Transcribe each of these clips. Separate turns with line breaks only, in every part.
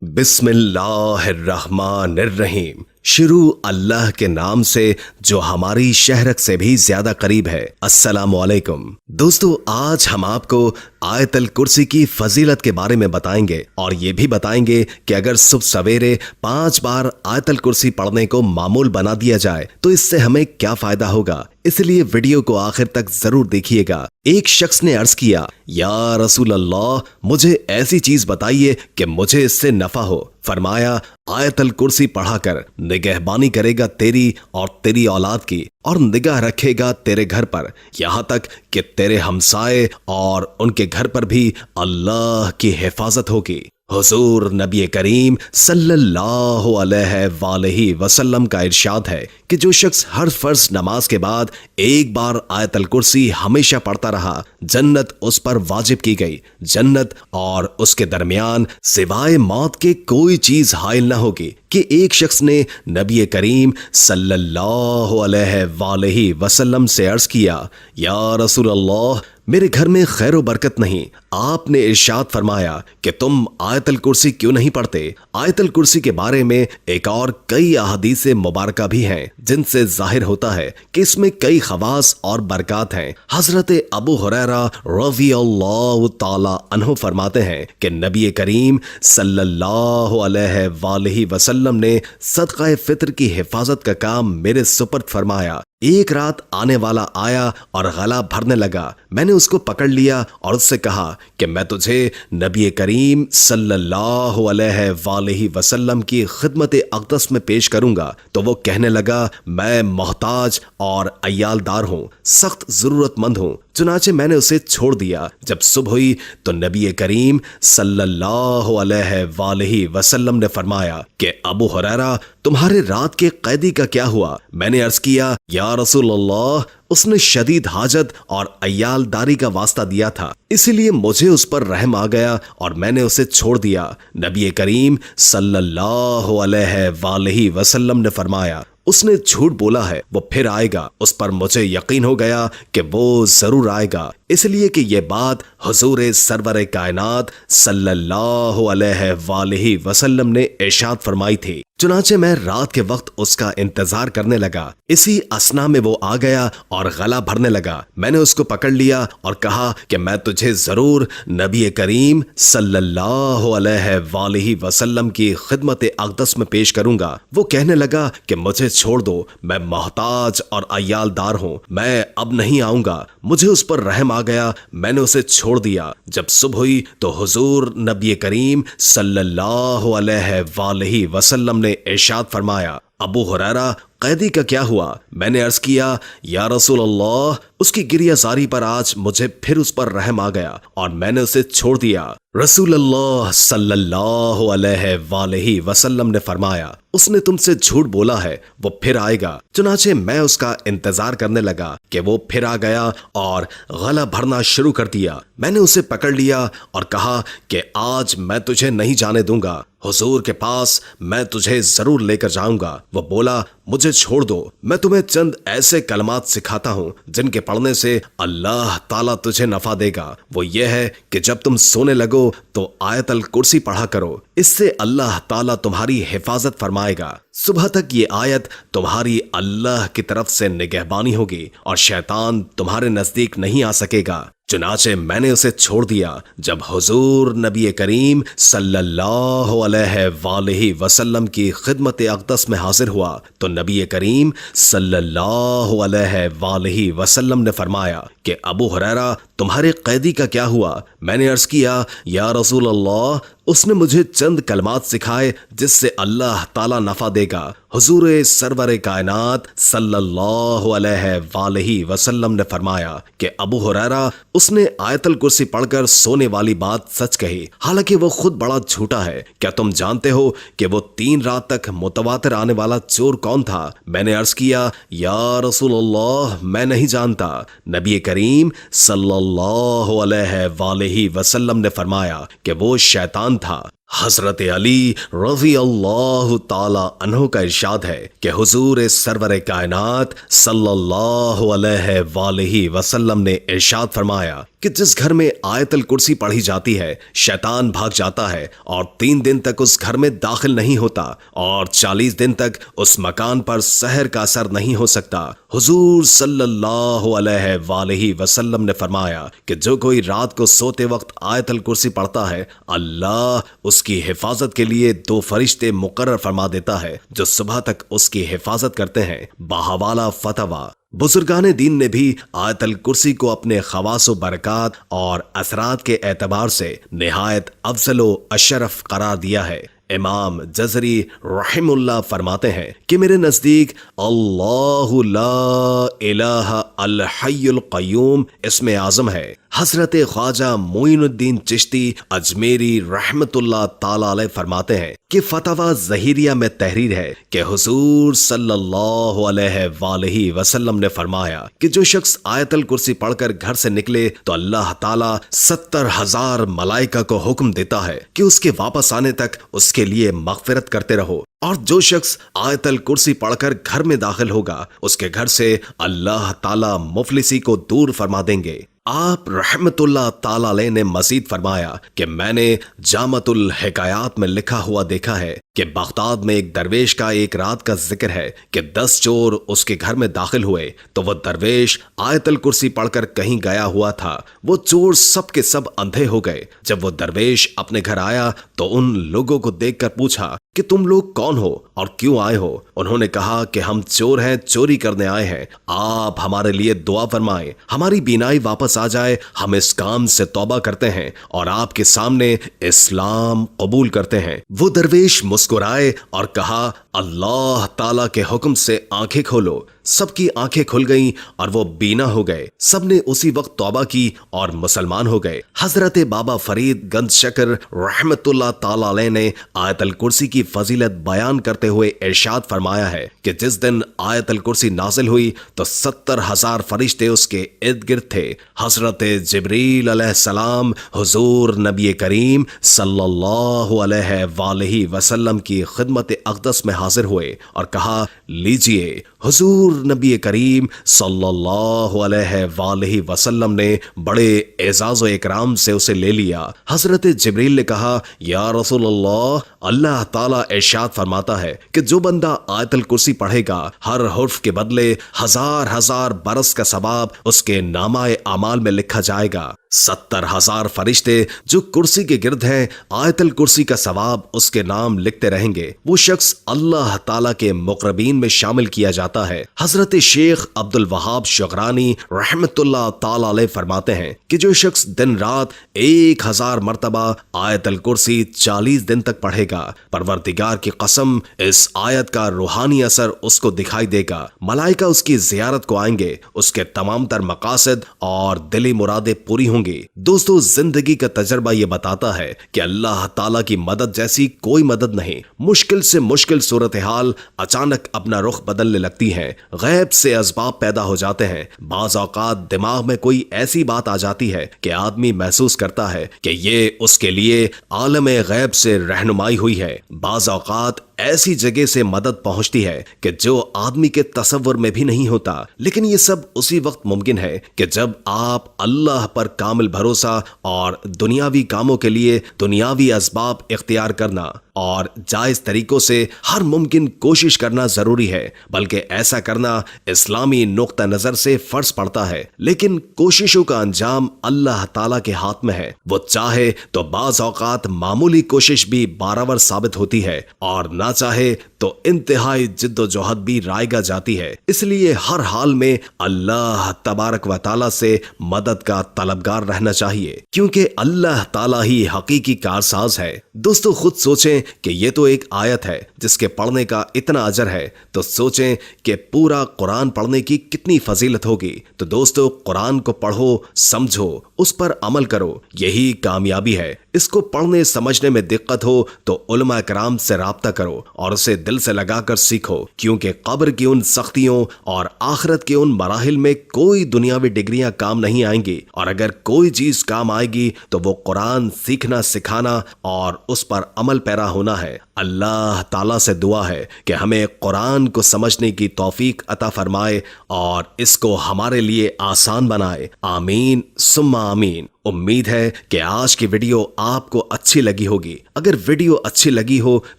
बिस्मिल्लाहिर्रहमानिर्रहीम। शुरू अल्लाह के नाम से जो हमारी शहरक से भी ज्यादा करीब है। अस्सलामु अलैकुम। दोस्तों, आज हम आपको आयतल कुर्सी की फजीलत के बारे में बताएंगे और ये भी बताएंगे कि अगर सुबह सवेरे 5 बार आयतल कुर्सी पढ़ने को मामूल बना दिया जाए तो इससे हमें क्या फायदा होगा। इसलिए वीडियो को आखिर तक जरूर देखिएगा। एक शख्स ने अर्ज किया, या रसूल अल्लाह, मुझे ऐसी चीज बताइए कि मुझे इससे नफा हो। फरमाया, आयतल कुर्सी पढ़ाकर निगहबानी करेगा तेरी और तेरी औलाद की, और निगाह रखेगा तेरे घर पर, यहाँ तक कि तेरे हमसाए और उनके घर पर भी अल्लाह की हिफाजत होगी। हुजूर नबी करीम सल्लल्लाहु अलैहि वसल्लम का इरशाद है कि जो शख्स हर फर्ज नमाज के बाद एक बार आयतल कुर्सी हमेशा पढ़ता रहा, जन्नत उस पर वाजिब की गई। जन्नत और उसके दरमियान सिवाय मौत के कोई चीज हाइल न होगी। कि एक शख्स ने नबी करीम सल्लल्लाहु अलैहि वसल्लम से अर्ज किया, या रसूल अल्लाह, मेरे घर में खैर व बरकत नहीं। आपने इरशाद फरमाया कि तुम आयतल कुर्सी क्यों नहीं पढ़ते। आयतल कुर्सी के बारे में एक और कई अहादीस मुबारका भी हैं जिनसे जाहिर होता है कि इसमें कई खवास और बरकत हैं। हजरत अबू हुरैरा रज़ियल्लाहु ताला अन्हु फरमाते हैं कि नबी करीम सल्लल्लाहु अलैहि वसल्लम ने सदका फित्र की हिफाजत का काम मेरे सुपर्द फरमाया। एक रात आने वाला आया और गला भरने लगा। मैंने उसको पकड़ लिया और उससे कहा कि मैं तुझे नबी करीम सल्लल्लाहु अलैहि वसल्लम की खिदमत अक़दस में पेश करूंगा। तो वो कहने लगा, मैं मोहताज और अय्यालदार हूँ, सख्त जरूरतमंद हूँ। चुनाचे मैंने उसे छोड़ दिया। जब सुबह हुई तो नबी करीम सल्लल्लाहु अलैहि वसल्लम ने फरमाया कि अबू हुरैरा, तुम्हारे रात के कैदी का क्या हुआ। मैंने अर्ज किया, या रसूल अल्लाह, उसने शदीद हाजत और अय्यालदारी का वास्ता दिया था, इसीलिए मुझे उस पर रहम आ गया और मैंने उसे छोड़ दिया। नबी करीम सल्लल्लाहु अलैहि वसल्लम ने फरमाया, उसने झूठ बोला है, वो फिर आएगा। उस पर मुझे यकीन हो गया कि वो जरूर आएगा, इसलिए कि ये बात हुजूर सरवर कायनात सल्लल्लाहु अलैहि वसल्लम ने इरशाद फरमाई थी। चुनाचे मैं रात के वक्त उसका इंतजार करने लगा। इसी असना में वो आ गया और गला भरने लगा। मैंने उसको पकड़ लिया और कहा कि मैं तुझे जरूर नबी करीम सल्लल्लाहु अलैहि वसल्लम की खिदमत अक़दस में पेश करूंगा। वो कहने लगा कि मुझे छोड़ दो, मैं मोहताज और अय्यालदार हूँ, मैं अब नहीं आऊंगा। मुझे उस पर रहम आ गया, मैंने उसे छोड़ दिया। जब सुबह हुई तो हुजूर नबी करीम सल्लल्लाहु अलैहि वसल्लम ने इरशाद फरमाया, अबू हुरैरा, कैदी का क्या हुआ। मैंने अर्ज किया, या रसूल अल्लाह, उसकी गिरियाजारी पर आज मुझे फिर उस पर रहम आ गया और मैंने उसे छोड़ दिया। रसूल अल्लाह सल्लल्लाहु अलैहि वसल्लम ने फरमाया, उसने तुमसे झूठ बोला है, वो फिर आएगा। चुनाचे मैं उसका इंतजार करने लगा कि वो फिर आ गया और गला भरना शुरू कर दिया। मैंने उसे पकड़ लिया और कहा कि आज मैं तुझे नहीं जाने दूंगा, हुजूर के पास मैं तुझे जरूर लेकर जाऊंगा। वो बोला, मुझे छोड़ दो, मैं तुम्हें चंद ऐसे कलमात सिखाता हूँ जिनके पढ़ने से अल्लाह ताला तुझे नफा देगा। वो ये है कि जब तुम सोने लगो तो आयतल कुर्सी पढ़ा करो, इससे अल्लाह ताला तुम्हारी हिफाजत फरमाएगा। सुबह तक ये आयत तुम्हारी अल्लाह की तरफ से निगहबानी होगी और शैतान तुम्हारे नजदीक नहीं आ सकेगा। चुनाचे मैंने उसे छोड़ दिया। जब हुजूर नबी करीम सल्लल्लाहु अलैहि वसल्लम की खिदमत अक़दस में हाजिर हुआ तो नबी करीम सल्लल्लाहु अलैहि वसल्लम ने फरमाया कि अबू हुरैरा, तुम्हारे कैदी का क्या हुआ। मैंने अर्ज किया, या रसूल अल्लाह, उसने मुझे चंद कलमात सिखाए जिससे अल्लाह ताला नफा देगा। हुजूर सरवर कायनात सल्लल्लाहु अलैहि वसल्लम ने फरमाया कि अबू हुरैरा, उसने आयतल कुर्सी पढ़कर सोने वाली बात सच कही, हालांकि वो खुद बड़ा झूठा है। क्या तुम जानते हो कि वो 3 रात तक मुतवातिर आने वाला चोर कौन था। मैंने अर्ज किया, या रसूल अल्लाह, मैं नहीं जानता। नबी करीम सल्लल्लाहु अलैहि वसल्लम ने फरमाया कि वो शैतान था। हजरत अली रज़ी अल्लाह ताला अन्हु का इरशाद है कि हुजूर सरवर कायनात सल्लल्लाहु अलैहि वसल्लम ने इरशाद फरमाया कि जिस घर में आयतल कुर्सी पढ़ी जाती है शैतान भाग जाता है और 3 दिन तक उस घर में दाखिल नहीं होता और 40 दिन तक उस मकान पर सहर का असर नहीं हो सकता। हुजूर सल्लल्लाहु अलैहि वसल्लम ने फरमाया कि जो कोई रात को सोते वक्त आयतल कुर्सी पढ़ता है अल्लाह उसकी हिफाजत के लिए 2 फरिश्ते मुकर्रर फरमा देता है जो सुबह तक उसकी हिफाजत करते हैं। बाहवाला फतवा। बुजुर्गान दीन ने भी आयतल कुर्सी को अपने खवासो बरकात और असरात के एतबार से निहायत अफजलो अशरफ करार दिया है। इमाम जज़री रहमुल्लाह फरमाते हैं कि मेरे नजदीक अल्लाहु ला इलाहा अल हय्युल क़य्यूम इसमें आज़म है। हजरत ख्वाजा मोइनुद्दीन चिश्ती अजमेरी रहमतुल्लाह ताला अलैह फरमाते हैं कि फतवा ज़हीरिया में तहरीर है कि हुजूर सल्लल्लाहु अलैहि वसल्लम ने फरमाया कि जो शख्स आयतल कुर्सी पढ़कर घर से निकले तो अल्लाह ताला 70,000 मलाइका को हुक्म देता है कि उसके वापस आने तक उसके लिए मगफिरत करते रहो, और जो शख्स आयतल कुर्सी पढ़कर घर में दाखिल होगा उसके घर से अल्लाह ताला मुफलिसी को दूर फरमा देंगे। आप रहमतुल्लाह ताला अलैह ने मजीद फरमाया कि मैंने जामतुल हिकायात में लिखा हुआ देखा है कि बगदाद में एक दरवेश का एक रात का जिक्र है कि 10 चोर उसके घर में दाखिल हुए तो वो दरवेश आयतल कुर्सी पढ़कर कहीं गया हुआ था। वो चोर सब के सब अंधे हो गए। जब वो दरवेश अपने घर आया तो उन लोगों को देखकर पूछा कि तुम लोग कौन हो और क्यों आए हो? उन्होंने कहा कि हम चोर हैं, चोरी करने आए हैं। आप हमारे लिए दुआ फरमाएं, हमारी बीनाई वापस आ जाए, हम इस काम से तौबा करते हैं और आपके सामने इस्लाम कबूल करते हैं। वो दरवेश मुस्कुराए और कहा अल्लाह ताला के हुक्म से आंखें खोलो। सबकी आंखें खुल गईं और वो बीना हो गए। सबने उसी वक्त तौबा की और मुसलमान हो गए। हजरत बाबा फरीद गंज शकर रहमतुल्लाह ताला अलैह ने आयतल कुर्सी की फजीलत बयान करते हुए इरशाद फरमाया है कि जिस दिन आयतल कुर्सी नाजिल हुई तो 70,000 फरिश्ते उसके इर्द गिर्द थे। हजरत जिब्रील अलैहिस्सलाम हुजूर नबी करीम सल्लल्लाहु अलैहि वसल्लम की खिदमत अक़दस में हाजिर हुए और कहा, लीजिए। हुजूर नबी करीम सल्लल्लाहु अलैहि वसल्लम ने बड़े एजाज़ व इकराम से उसे ले लिया। हजरत जिब्रील ने कहा, या रसूलल्लाह, अल्लाह ताला इरशाद फरमाता है कि जो बंदा आयतल कुर्सी पढ़ेगा हर हुर्फ के बदले 1000 बरस का सवाब उसके नामाए अमाल में लिखा जाएगा। 70,000 फरिश्ते जो कुर्सी के गिर्द हैं आयतल कुर्सी का सवाब उसके नाम लिखते रहेंगे। वो शख्स अल्लाह ताला के मुक़र्रबीन में शामिल किया जाता है। हजरत शेख अब्दुल वहाब शुगरानी रहमतुल्लाह ताला अलैह फरमाते हैं कि जो शख्स दिन रात 1000 मरतबा आयतल कुर्सी 40 दिन तक पढ़ेगा, परवरदिगार की कसम इस आयत का रूहानी असर उसको दिखाई देगा। मलाइका उसकी जियारत को आएंगे, उसके तमाम तर मकासद और दिली मुरादें पूरी होंगी। दोस्तों, जिंदगी का तजर्बा ये बताता है कि अल्लाह ताला की मदद जैसी कोई मदद नहीं। मुश्किल से मुश्किल सूरत हाल अचानक अपना रुख बदलने लगती है। गैब से असबाब पैदा हो जाते हैं। बाज़ औक़ात दिमाग में कोई ऐसी बात आ जाती है कि आदमी महसूस करता है कि ये उसके लिए आलम गैब से रहनुमाई हुई है। बाज़ औक़ात ऐसी जगह से मदद पहुंचती है कि जो आदमी के तसव्वुर में भी नहीं होता। लेकिन ये सब उसी वक्त मुमकिन है कि जब आप अल्लाह पर कामिल भरोसा और दुनियावी कामों के लिए दुनियावी असबाब इख्तियार करना और जायज तरीकों से हर मुमकिन कोशिश करना जरूरी है। बल्कि ऐसा करना इस्लामी नुक्ता नजर से फर्ज पड़ता है। लेकिन कोशिशों का अंजाम अल्लाह ताला के हाथ में है। वो चाहे तो बाज़ औक़ात मामूली कोशिश भी बारावर साबित होती है और ना चाहे तो इंतहाई जिद्दोजहद भी रायगा जाती है। इसलिए हर हाल में अल्लाह तबारक व ताला से मदद का तलबगार रहना चाहिए, क्योंकि अल्लाह ताला ही हकीकी कारसाज है। दोस्तों, खुद सोचें कि ये तो एक आयत है जिसके पढ़ने का इतना अजर है, तो सोचें कि पूरा कुरान पढ़ने की कितनी फजीलत होगी। तो दोस्तों, कुरान को पढ़ो, समझो, उस पर अमल करो, यही कामयाबी है। इसको पढ़ने समझने में दिक्कत हो तो उलमा कराम से राब्ता करो और उसे दिल से लगाकर सीखो, क्योंकि कब्र की उन सख्तियों और आखिरत के उन मराहिल में कोई दुनियावी डिग्रियां काम नहीं आएंगी। और अगर कोई चीज काम आएगी तो वो कुरान सीखना, सिखाना और उस पर अमल पैरा ہونا ہے۔ اللہ تعالیٰ سے دعا ہے کہ ہمیں قرآن کو سمجھنے کی توفیق عطا فرمائے اور اس کو ہمارے لیے آسان بنائے، آمین ثم آمین۔ امید ہے کہ آج کی ویڈیو آپ کو اچھی لگی ہوگی۔ اگر ویڈیو اچھی لگی ہو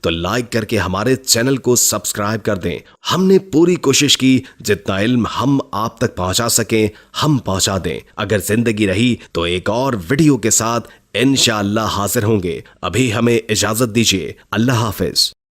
تو لائک کر کے ہمارے چینل کو سبسکرائب کر دیں۔ ہم نے پوری کوشش کی جتنا علم ہم آپ تک پہنچا سکیں ہم پہنچا دیں۔ اگر زندگی رہی تو ایک اور ویڈیو کے ساتھ انشاءاللہ حاضر ہوں گے۔ ابھی ہمیں اجازت دیجیے، اللہ حافظ۔